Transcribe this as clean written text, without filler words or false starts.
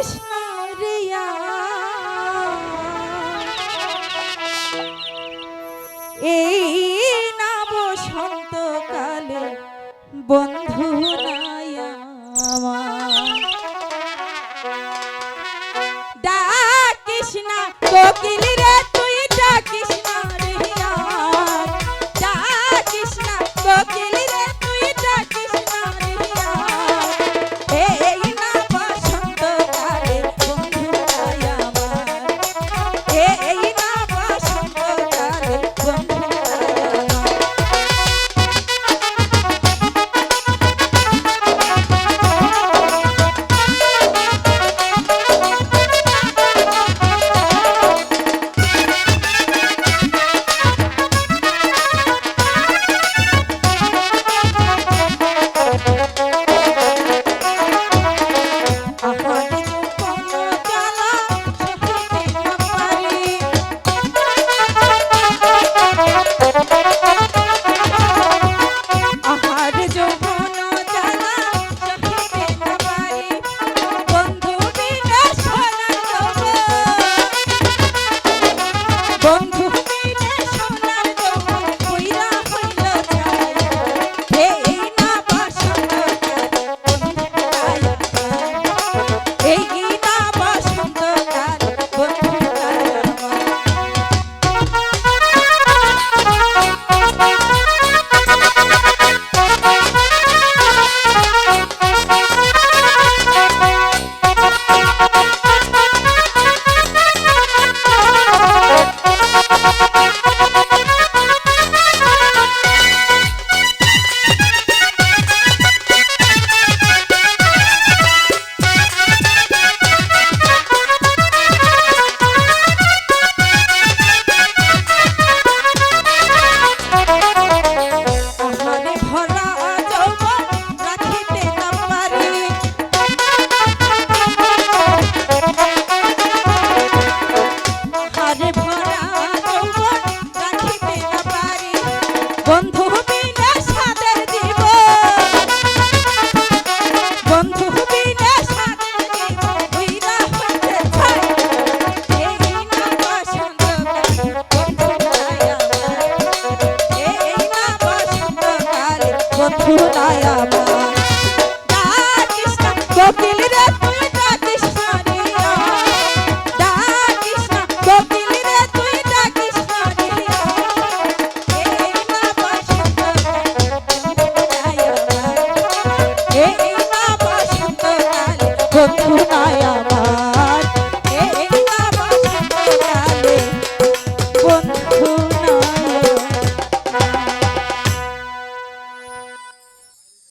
কৃষ্ণ রিয়া এই না বসন্তকালে বন্ধু নাই আমার ডাকিস না কোকিল রে তুই ডাকিস না রিয়া ডাকিস না কোকিল রে তুই ডাকিস না রিয়া এই না বসন্তকালে বন্ধু নাই আমার এই না বসন্তকালে বন্ধু বন্ধু বিনা সাদের দিব বন্ধু বিনা সাদের দিব হইরা হইতে চাই এই না বসন্তকালে বন্ধু নাই আমার এই না বসন্তকালে বন্ধু নাই আমার ডাকিস না কোকিল রে তুই ডাকিস না রিয়া ডাকিস না কোকিল রে তুই ডাকিস না রিয়া এই না বসন্তকালে বন্ধু নাই আমার